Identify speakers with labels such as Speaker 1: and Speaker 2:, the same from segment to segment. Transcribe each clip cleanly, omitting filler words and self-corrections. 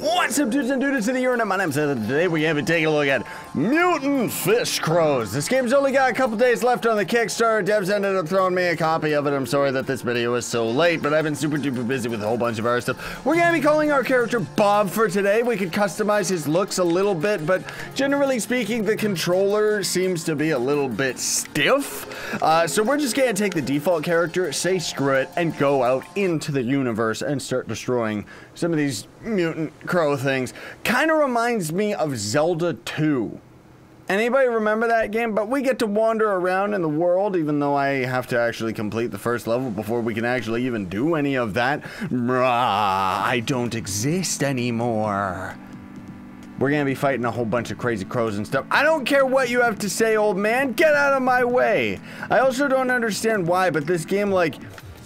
Speaker 1: What's up, dudes and dudes to the internet? My name's Ed, and today we're going to be taking a look at Mutant Fishcrows. This game's only got a couple days left on the Kickstarter. Devs ended up throwing me a copy of it. I'm sorry that this video is so late, but I've been super duper busy with a whole bunch of other stuff. We're going to be calling our character Bob for today. We could customize his looks a little bit, but generally speaking, the controller seems to be a little bit stiff. So we're just going to take the default character, say screw it, and go out into the universe and start destroying some of these mutant crow things. Kind of reminds me of Zelda 2. Anybody remember that game? But we get to wander around in the world, even though I have to actually complete the first level before we can actually even do any of that. I don't exist anymore. We're gonna be fighting a whole bunch of crazy crows and stuff. I don't care what you have to say, old man. Get out of my way. I also don't understand why, but this game, like,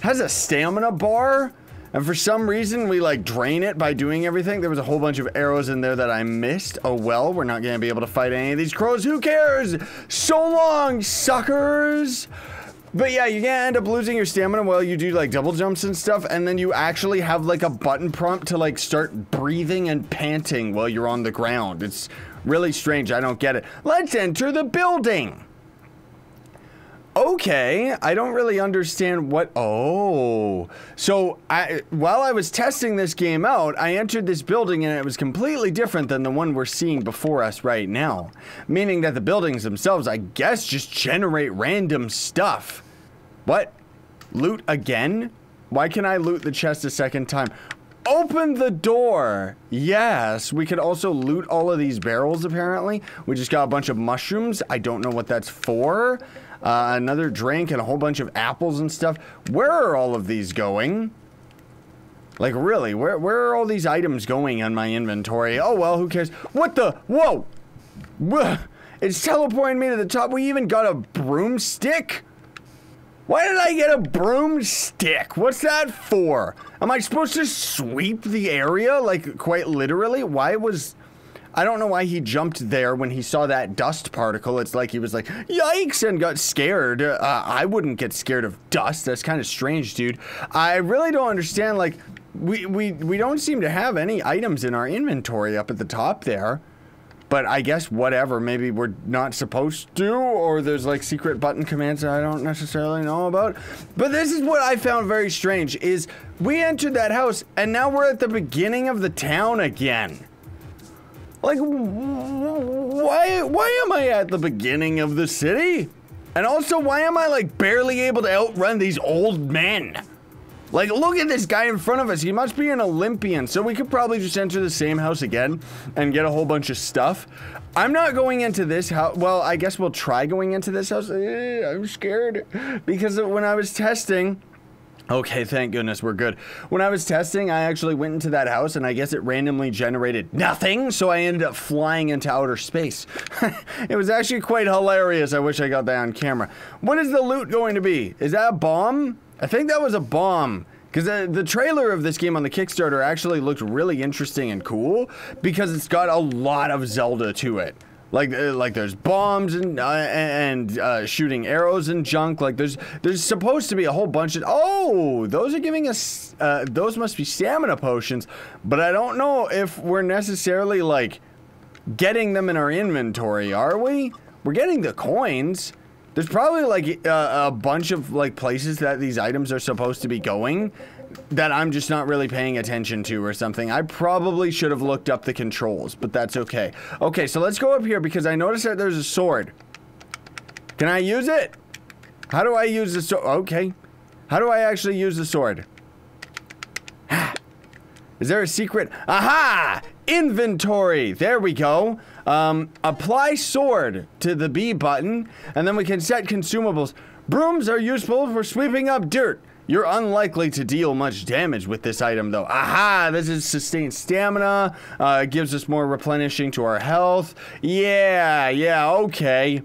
Speaker 1: has a stamina bar. And for some reason, we like drain it by doing everything. There was a whole bunch of arrows in there that I missed. Oh well, we're not gonna be able to fight any of these crows. Who cares? So long, suckers! But yeah, you're gonna end up losing your stamina while you do like double jumps and stuff, and then you actually have like a button prompt to like start breathing and panting while you're on the ground. It's really strange, I don't get it. Let's enter the building! Okay, I don't really understand what, oh. So, while I was testing this game out, I entered this building and it was completely different than the one we're seeing before us right now. Meaning that the buildings themselves, I guess, just generate random stuff. What? Loot again? Why can I loot the chest a second time? Open the door! Yes, we could also loot all of these barrels apparently. We just got a bunch of mushrooms. I don't know what that's for. Another drink and a whole bunch of apples and stuff. Where are all of these going? Like, really, where are all these items going on my inventory? Oh, well, who cares? What the? Whoa! It's teleporting me to the top. We even got a broomstick? Why did I get a broomstick? What's that for? Am I supposed to sweep the area? Like, quite literally? Why was... I don't know why he jumped there when he saw that dust particle. It's like he was like, yikes, and got scared. I wouldn't get scared of dust. That's kind of strange, dude. I really don't understand, like, we don't seem to have any items in our inventory up at the top there. But I guess whatever, maybe we're not supposed to, or there's like secret button commands that I don't necessarily know about. But this is what I found very strange, is we entered that house and now we're at the beginning of the town again. Like, why am I at the beginning of the city? And also, why am I, like, barely able to outrun these old men? Like, look at this guy in front of us. He must be an Olympian, so we could probably just enter the same house again and get a whole bunch of stuff. I'm not going into this house. Well, I guess we'll try going into this house. I'm scared. Because when I was testing... Okay, thank goodness we're good. When I was testing, I actually went into that house and I guess it randomly generated nothing, so I ended up flying into outer space. It was actually quite hilarious. I wish I got that on camera. What is the loot going to be? Is that a bomb? I think that was a bomb. Because the trailer of this game on the Kickstarter actually looked really interesting and cool because it's got a lot of Zelda to it. Like there's bombs and shooting arrows and junk. Like there's supposed to be a whole bunch of, oh, those are giving us, those must be stamina potions, but I don't know if we're necessarily like getting them in our inventory, are we? We're getting the coins. There's probably like a bunch of like places that these items are supposed to be going that I'm just not really paying attention to or something. I probably should have looked up the controls, but that's okay. Okay, so let's go up here because I noticed that there's a sword. Can I use it? How do I use the sword? Okay. How do I actually use the sword? Is there a secret? Aha! Inventory! There we go. Apply sword to the B button, and then we can set consumables. Brooms are useful for sweeping up dirt. You're unlikely to deal much damage with this item, though. Aha! This is sustained stamina. It gives us more replenishing to our health. Yeah, okay.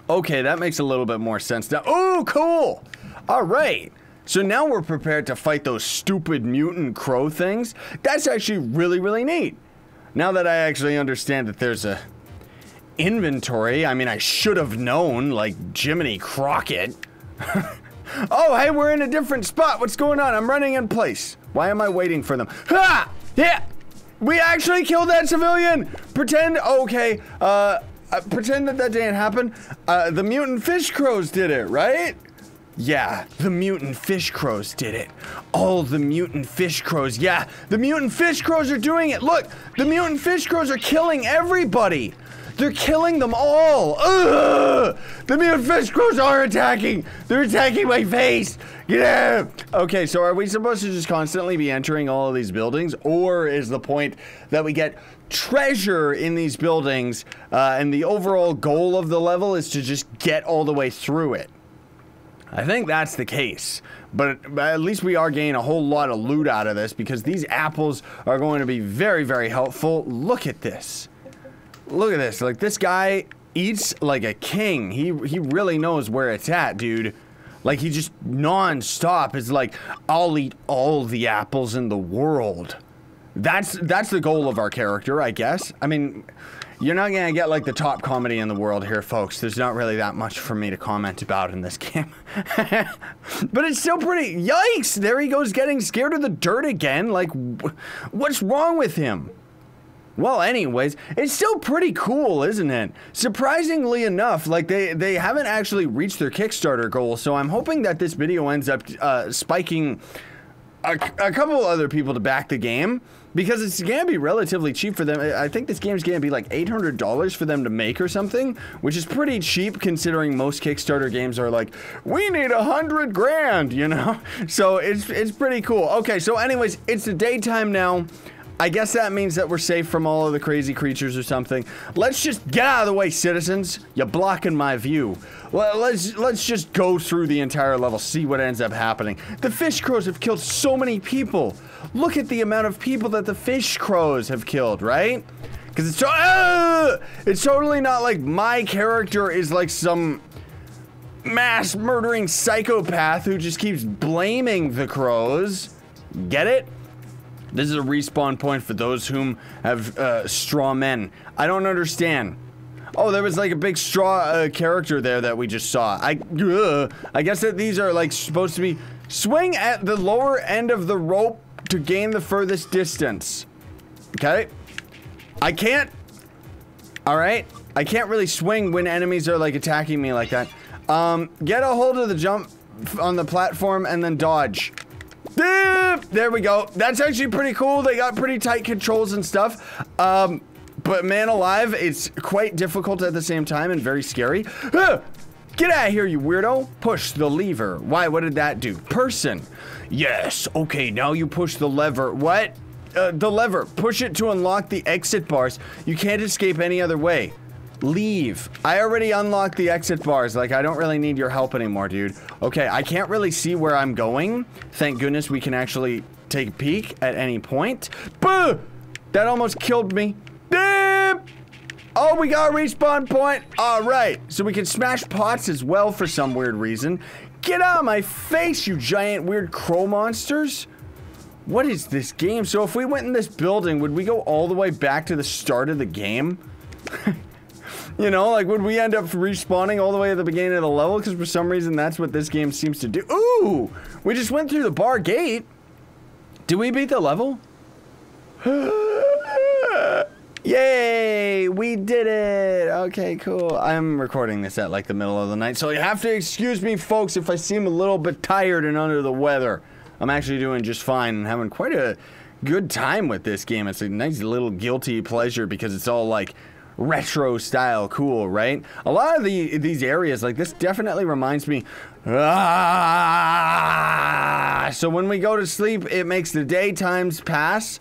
Speaker 1: Okay, that makes a little bit more sense now. Oh, cool! Alright. So now we're prepared to fight those stupid mutant crow things. That's actually really, really neat. Now that I actually understand that there's a inventory, I mean, I should have known, like Jiminy Crockett. Oh, hey, we're in a different spot. What's going on? I'm running in place. Why am I waiting for them? Ha! Yeah! We actually killed that civilian! Pretend, okay, pretend that didn't happen. The mutant fishcrows did it, right? Yeah, the mutant fishcrows did it. All the mutant fishcrows, yeah, the mutant fishcrows are doing it. Look, the mutant fishcrows are killing everybody. They're killing them all. Ugh! The mutant fishcrows are attacking. They're attacking my face. Yeah. Okay, so are we supposed to just constantly be entering all of these buildings, or is the point that we get treasure in these buildings, and the overall goal of the level is to just get all the way through it? I think that's the case, but at least we are getting a whole lot of loot out of this because these apples are going to be very, very helpful. Look at this. Look at this. Like, this guy eats like a king. He really knows where it's at, dude. Like, he just non-stop is like, I'll eat all the apples in the world. That's the goal of our character, I guess. I mean, you're not gonna get like the top comedy in the world here, folks. There's not really that much for me to comment about in this game. But it's still pretty, yikes! There he goes getting scared of the dirt again. Like, what's wrong with him? Well, anyways, it's still pretty cool, isn't it? Surprisingly enough, like, they haven't actually reached their Kickstarter goal, so I'm hoping that this video ends up spiking a couple other people to back the game, because it's gonna be relatively cheap for them. I think this game's gonna be like $800 for them to make or something, which is pretty cheap considering most Kickstarter games are like, we need 100 grand, you know? So it's pretty cool. Okay, so anyways, it's the daytime now. I guess that means that we're safe from all of the crazy creatures or something. Let's just get out of the way, citizens. You're blocking my view. Well, let's just go through the entire level, see what ends up happening. The fishcrows have killed so many people. Look at the amount of people that the fishcrows have killed, right? Because it's totally not like my character is like some mass murdering psychopath who just keeps blaming the crows. Get it? This is a respawn point for those whom have straw men. I don't understand. Oh, there was like a big straw character there that we just saw. I guess that these are like supposed to be swing at the lower end of the rope to gain the furthest distance. Okay. I can't. All right. I can't really swing when enemies are like attacking me like that. Get a hold of the jump on the platform and then dodge. There we go. That's actually pretty cool. They got pretty tight controls and stuff. But man alive, it's quite difficult at the same time and very scary. Get out of here, you weirdo. Push the lever. Why? What did that do? Person. Yes. Okay, now you push the lever. What? The lever. Push it to unlock the exit bars. You can't escape any other way. Leave. I already unlocked the exit bars. Like, I don't really need your help anymore, dude. Okay, I can't really see where I'm going. Thank goodness we can actually take a peek at any point. Boo! That almost killed me. Oh, we got a respawn point. All right, so we can smash pots as well for some weird reason. Get out of my face, you giant weird crow monsters. What is this game? So if we went in this building, would we go all the way back to the start of the game? You know, like, would we end up respawning all the way at the beginning of the level? Because for some reason, that's what this game seems to do. Ooh! We just went through the bar gate. Did we beat the level? Yay! We did it! Okay, cool. I'm recording this at, like, the middle of the night, so you have to excuse me, folks, if I seem a little bit tired and under the weather. I'm actually doing just fine and having quite a good time with this game. It's a nice little guilty pleasure because it's all, like, retro style cool, right? A lot of these areas, like, this definitely reminds me. So when we go to sleep, it makes the daytimes pass.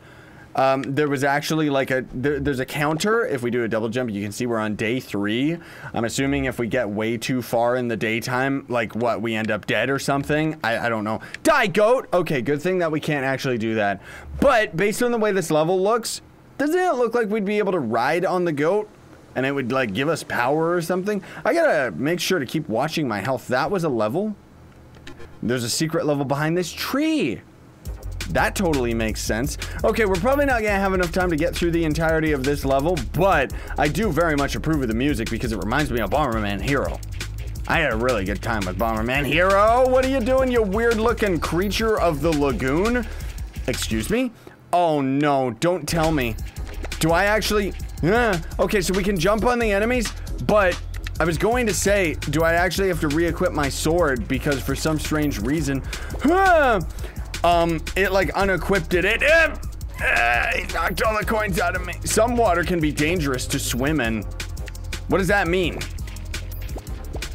Speaker 1: There was actually like there's a counter. If we do a double jump, you can see we're on day 3. I'm assuming if we get way too far in the daytime, like what, we end up dead or something. I don't know. Die, goat. Okay, good thing that we can't actually do that. But based on the way this level looks, doesn't it look like we'd be able to ride on the goat and it would like give us power or something? I gotta make sure to keep watching my health. That was a level. There's a secret level behind this tree. That totally makes sense. Okay, we're probably not gonna have enough time to get through the entirety of this level, but I do very much approve of the music because it reminds me of Bomberman Hero. I had a really good time with Bomberman Hero. What are you doing, you weird looking creature of the lagoon? Excuse me? Oh no, don't tell me. Do I actually... okay, so we can jump on the enemies, but I was going to say, do I actually have to re-equip my sword because for some strange reason, it like unequipped it. He knocked all the coins out of me. Some water can be dangerous to swim in. What does that mean?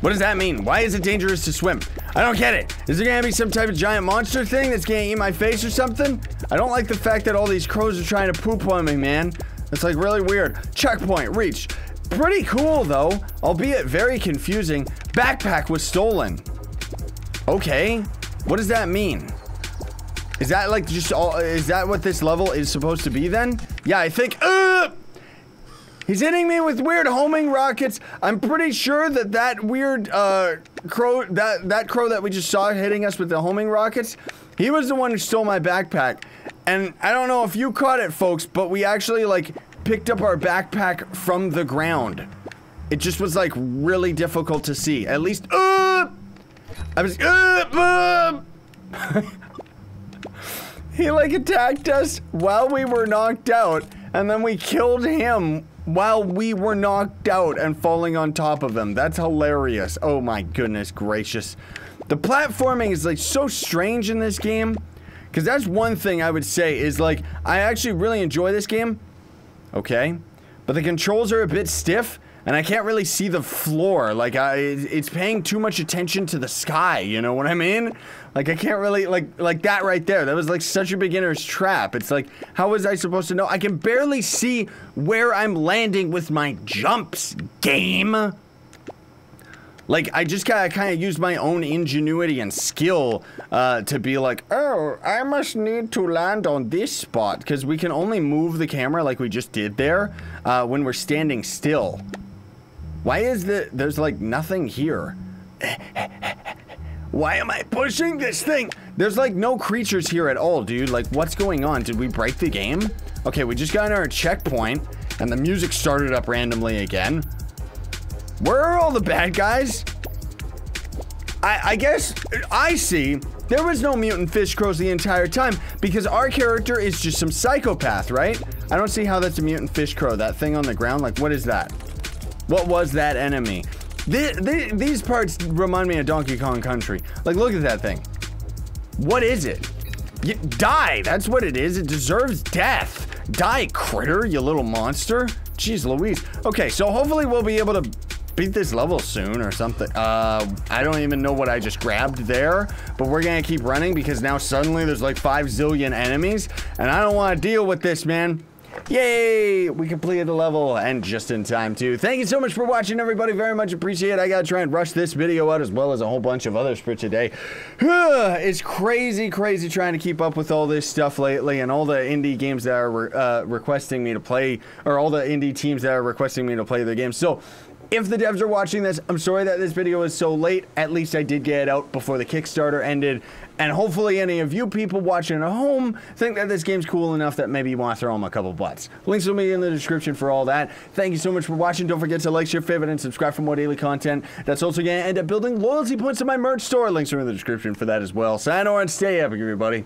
Speaker 1: What does that mean? Why is it dangerous to swim? I don't get it. Is there gonna be some type of giant monster thing that's gonna eat my face or something? I don't like the fact that all these crows are trying to poop on me, man. It's like really weird. Checkpoint reached. Pretty cool though, albeit very confusing. Backpack was stolen. Okay, what does that mean? Is that like just all, is that what this level is supposed to be then? Yeah, I think, he's hitting me with weird homing rockets. I'm pretty sure that that weird, crow, that crow that we just saw hitting us with the homing rockets, he was the one who stole my backpack. And I don't know if you caught it, folks, but we actually, like, picked up our backpack from the ground. It just was, like, really difficult to see. At least, I was, he, like, attacked us while we were knocked out, and then we killed him while we were knocked out and falling on top of him. That's hilarious. Oh, my goodness gracious. The platforming is, like, so strange in this game. Because that's one thing I would say is, like, I actually really enjoy this game. Okay. But the controls are a bit stiff, and I can't really see the floor. Like, it's paying too much attention to the sky, you know what I mean? Like, I can't really, like that right there. That was, like, such a beginner's trap. It's like, how was I supposed to know? I can barely see where I'm landing with my jumps, game. Like, I just gotta kind of use my own ingenuity and skill to be like, oh, I must need to land on this spot, because we can only move the camera like we just did there when we're standing still. Why is there's like nothing here? Why am I pushing this thing? There's like no creatures here at all, dude. Like, what's going on? Did we break the game? Okay, we just got our checkpoint, and the music started up randomly again. Where are all the bad guys? I guess I see there was no mutant fishcrows the entire time because our character is just some psychopath, right? I don't see how that's a mutant fishcrow. That thing on the ground, like, what is that? What was that enemy? These parts remind me of Donkey Kong Country. Like, look at that thing. What is it? Die, that's what it is. It deserves death. Die, critter, you little monster. Jeez Louise. Okay, so hopefully we'll be able to beat this level soon or something. I don't even know what I just grabbed there, but we're gonna keep running because now suddenly there's like 5 zillion enemies, and I don't want to deal with this, man. Yay! We completed the level, and just in time, too. Thank you so much for watching, everybody. Very much appreciate it. I gotta try and rush this video out as well as a whole bunch of others for today. It's crazy, crazy trying to keep up with all this stuff lately, and all the indie games that are requesting me to play, or all the indie teams that are requesting me to play their games. So, if the devs are watching this, I'm sorry that this video is so late. At least I did get it out before the Kickstarter ended. And hopefully any of you people watching at home think that this game's cool enough that maybe you want to throw them a couple bucks. Links will be in the description for all that. Thank you so much for watching. Don't forget to like, share, favorite, and subscribe for more daily content. That's also going to end up building loyalty points in my merch store. Links are in the description for that as well. Sayonara and stay epic, everybody.